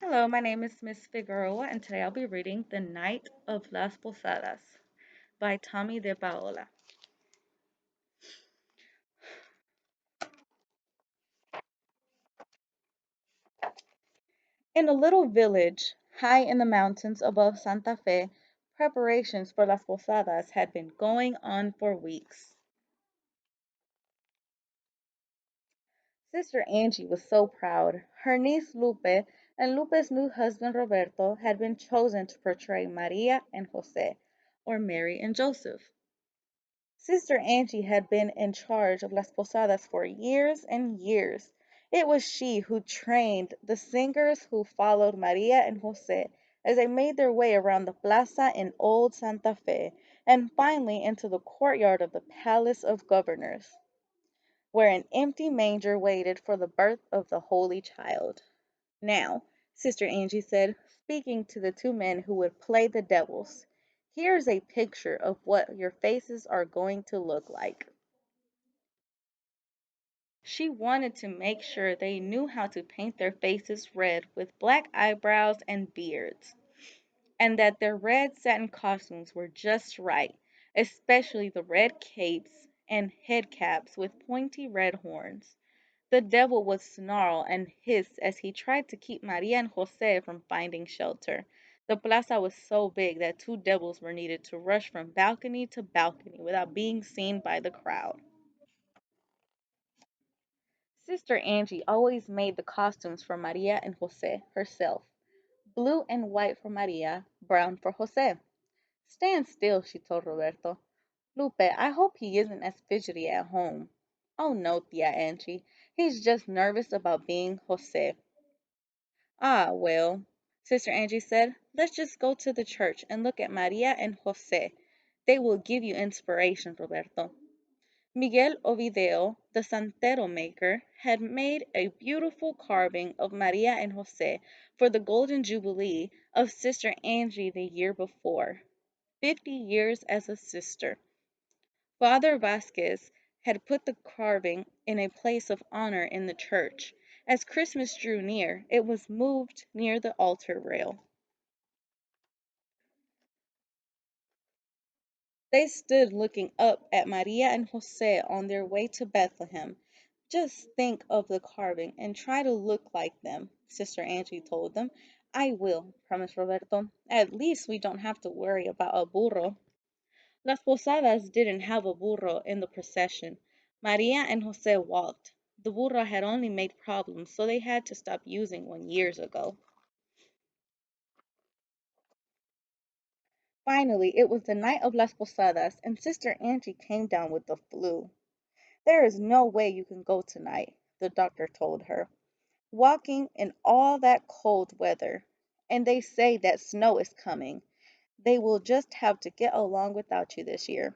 Hello, my name is Miss Figueroa, and today I'll be reading The Night of Las Posadas by Tommy de Paola. In a little village high in the mountains above Santa Fe, preparations for Las Posadas had been going on for weeks. Sister Angie was so proud. Her niece Lupe and Lupe's new husband Roberto had been chosen to portray Maria and Jose, or Mary and Joseph. Sister Angie had been in charge of Las Posadas for years and years. It was she who trained the singers who followed Maria and Jose as they made their way around the plaza in old Santa Fe and finally into the courtyard of the Palace of Governors, where an empty manger waited for the birth of the Holy Child. Now, Sister Angie said, speaking to the two men who would play the devils, here's a picture of what your faces are going to look like. She wanted to make sure they knew how to paint their faces red with black eyebrows and beards, and that their red satin costumes were just right, especially the red capes and head caps with pointy red horns. The devil would snarl and hiss as he tried to keep Maria and Jose from finding shelter. The plaza was so big that two devils were needed to rush from balcony to balcony without being seen by the crowd. Sister Angie always made the costumes for Maria and Jose herself. Blue and white for Maria, brown for Jose. Stand still, she told Roberto. Lupe, I hope he isn't as fidgety at home. Oh no, Tia Angie. He's just nervous about being Jose. Ah, well, Sister Angie said, let's just go to the church and look at Maria and Jose. They will give you inspiration, Roberto. Miguel Ovidio, the santero maker, had made a beautiful carving of Maria and Jose for the Golden Jubilee of Sister Angie the year before. 50 years as a sister. Father Vasquez had put the carving in a place of honor in the church. As Christmas drew near, it was moved near the altar rail. They stood looking up at Maria and Jose on their way to Bethlehem. Just think of the carving and try to look like them, Sister Angie told them. I will, promised Roberto. At least we don't have to worry about a burro. Las Posadas didn't have a burro in the procession. Maria and Jose walked. The burro had only made problems, so they had to stop using one years ago. Finally, it was the night of Las Posadas, and Sister Angie came down with the flu. There is no way you can go tonight, the doctor told her. Walking in all that cold weather, and they say that snow is coming. They will just have to get along without you this year.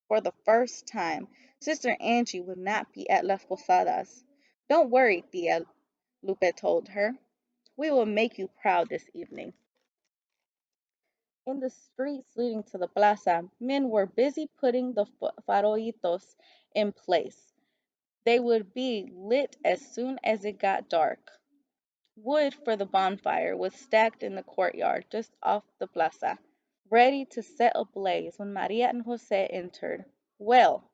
For the first time, Sister Angie would not be at Las Posadas. Don't worry, Tia, Lupe told her. We will make you proud this evening. In the streets leading to the plaza, men were busy putting the farolitos in place. They would be lit as soon as it got dark. Wood for the bonfire was stacked in the courtyard just off the plaza, ready to set ablaze when Maria and Jose entered. Well,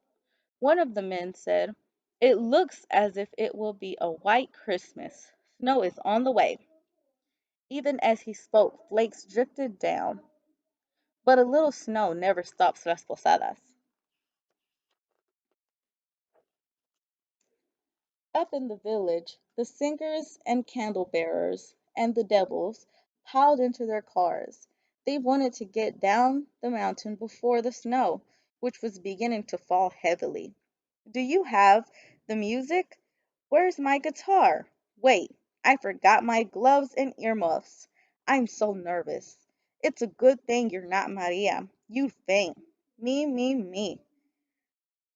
one of the men said, it looks as if it will be a white Christmas. Snow is on the way. Even as he spoke, flakes drifted down. But a little snow never stops Las Posadas. Up in the village, the singers and candle bearers and the devils piled into their cars. They wanted to get down the mountain before the snow, which was beginning to fall heavily. Do you have the music? Where's my guitar? Wait, I forgot my gloves and earmuffs. I'm so nervous. It's a good thing you're not Maria. You'd faint. Me.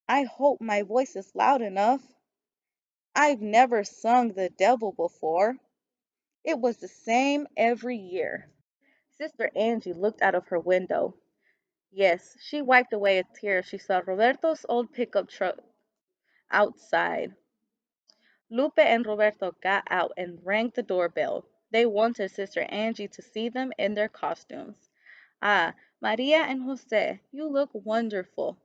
I hope my voice is loud enough. I've never sung the devil before. It was the same every year. Sister Angie looked out of her window. Yes, she wiped away a tear. She saw Roberto's old pickup truck outside. Lupe and Roberto got out and rang the doorbell. They wanted Sister Angie to see them in their costumes. Ah, Maria and Jose, you look wonderful.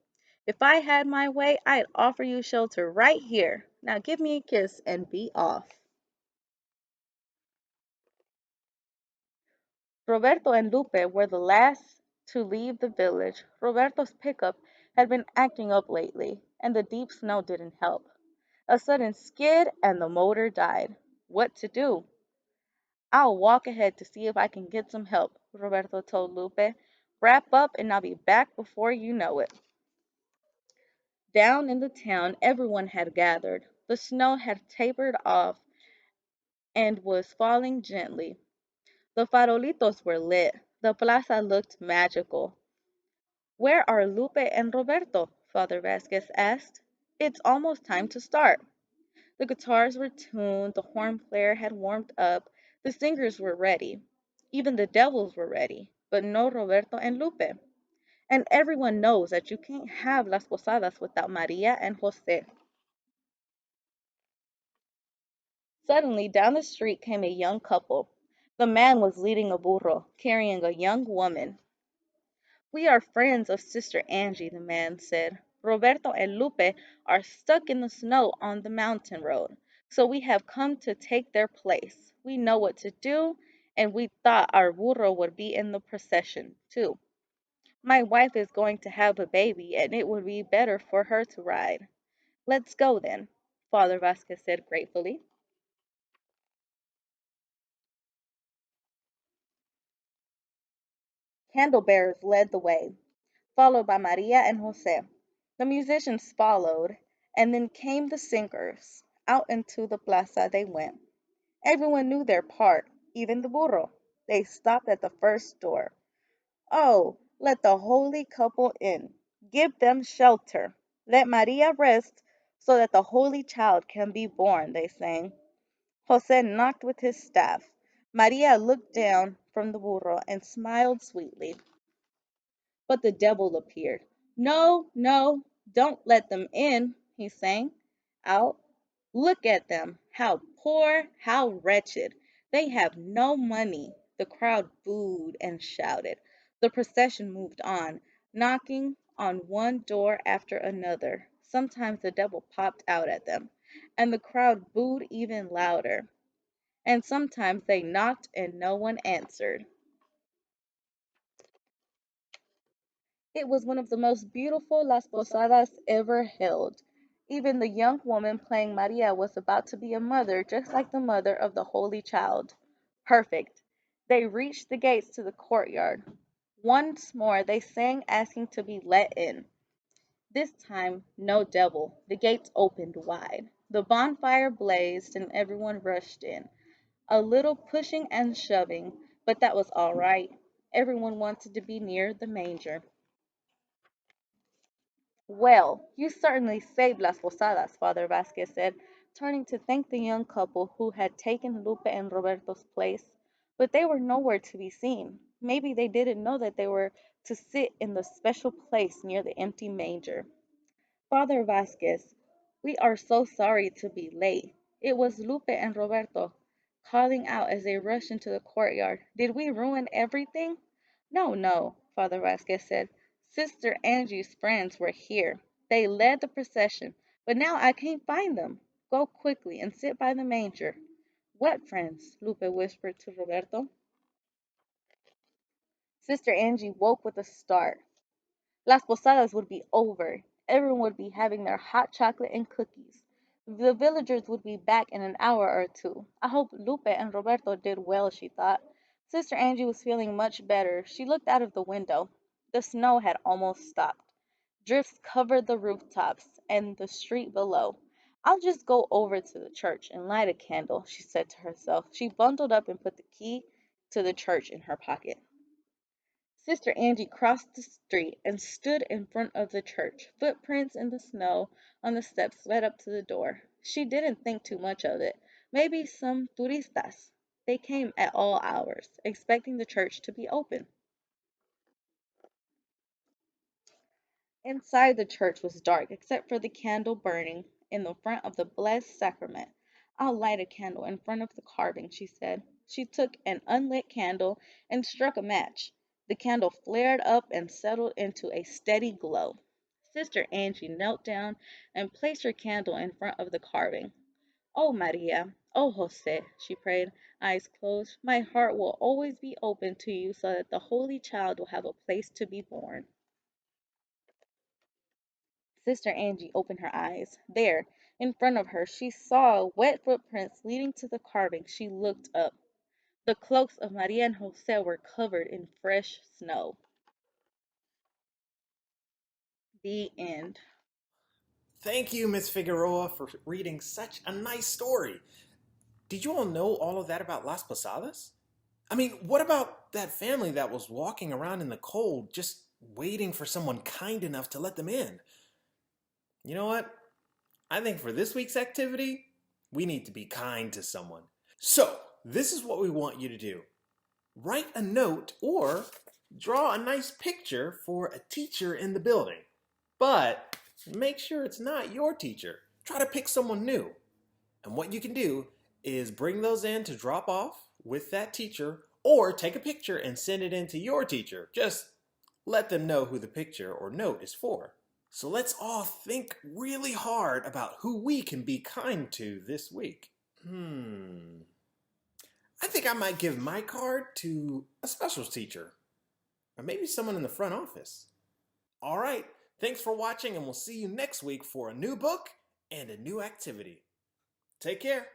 If I had my way, I'd offer you shelter right here. Now give me a kiss and be off. Roberto and Lupe were the last to leave the village. Roberto's pickup had been acting up lately, and the deep snow didn't help. A sudden skid and the motor died. What to do? I'll walk ahead to see if I can get some help, Roberto told Lupe. Wrap up and I'll be back before you know it. Down in the town, everyone had gathered. The snow had tapered off and was falling gently. The farolitos were lit. The plaza looked magical. Where are Lupe and Roberto? Father Vasquez asked. It's almost time to start. The guitars were tuned, the horn player had warmed up, the singers were ready. Even the devils were ready, but no Roberto and Lupe. And everyone knows that you can't have Las Posadas without Maria and Jose. Suddenly, down the street came a young couple. The man was leading a burro, carrying a young woman. We are friends of Sister Angie, the man said. Roberto and Lupe are stuck in the snow on the mountain road, so we have come to take their place. We know what to do, and we thought our burro would be in the procession, too. My wife is going to have a baby, and it would be better for her to ride. Let's go then, Father Vasquez said gratefully. Candle bearers led the way, followed by Maria and Jose. The musicians followed, and then came the singers. Out into the plaza they went. Everyone knew their part, even the burro. They stopped at the first door. Oh, let the holy couple in. Give them shelter. Let Maria rest so that the holy child can be born, they sang. Jose knocked with his staff. Maria looked down from the burro and smiled sweetly. But the devil appeared. No, no, don't let them in, he sang out. Look at them, how poor, how wretched. They have no money. The crowd booed and shouted. The procession moved on, knocking on one door after another. Sometimes the devil popped out at them, and the crowd booed even louder. And sometimes they knocked and no one answered. It was one of the most beautiful Las Posadas ever held. Even the young woman playing Maria was about to be a mother, just like the mother of the Holy Child. Perfect. They reached the gates to the courtyard. Once more they sang, asking to be let in. This time, no devil. The gates opened wide. The bonfire blazed, and everyone rushed in. A little pushing and shoving, but that was all right. Everyone wanted to be near the manger. Well, you certainly saved Las Posadas, Father Vasquez said, turning to thank the young couple who had taken Lupe and Roberto's place. But they were nowhere to be seen. Maybe they didn't know that they were to sit in the special place near the empty manger. Father Vasquez, we are so sorry to be late. It was Lupe and Roberto calling out as they rushed into the courtyard. Did we ruin everything? No, no, Father Vasquez said. Sister Angie's friends were here. They led the procession, but now I can't find them. Go quickly and sit by the manger. What friends? Lupe whispered to Roberto. Sister Angie woke with a start. Las Posadas would be over. Everyone would be having their hot chocolate and cookies. The villagers would be back in an hour or two. I hope Lupe and Roberto did well, she thought. Sister Angie was feeling much better. She looked out of the window. The snow had almost stopped. Drifts covered the rooftops and the street below. I'll just go over to the church and light a candle, she said to herself. She bundled up and put the key to the church in her pocket. Sister Angie crossed the street and stood in front of the church. Footprints in the snow on the steps led up to the door. She didn't think too much of it. Maybe some turistas. They came at all hours, expecting the church to be open. Inside the church was dark, except for the candle burning in the front of the Blessed Sacrament. I'll light a candle in front of the carving, she said. She took an unlit candle and struck a match. The candle flared up and settled into a steady glow. Sister Angie knelt down and placed her candle in front of the carving. Oh, Maria, oh, Jose, she prayed, eyes closed, my heart will always be open to you so that the Holy Child will have a place to be born. Sister Angie opened her eyes. There, in front of her, she saw wet footprints leading to the carving. She looked up. The cloaks of Maria and Jose were covered in fresh snow. The end. Thank you, Miss Figueroa, for reading such a nice story. Did you all know all of that about Las Posadas? I mean, what about that family that was walking around in the cold just waiting for someone kind enough to let them in? You know what? I think for this week's activity, we need to be kind to someone. So, this is what we want you to do. Write a note or draw a nice picture for a teacher in the building. But make sure it's not your teacher. Try to pick someone new. And what you can do is bring those in to drop off with that teacher or take a picture and send it in to your teacher. Just let them know who the picture or note is for. So let's all think really hard about who we can be kind to this week. I think I might give my card to a specials teacher or maybe someone in the front office. All right, thanks for watching, and we'll see you next week for a new book and a new activity. Take care.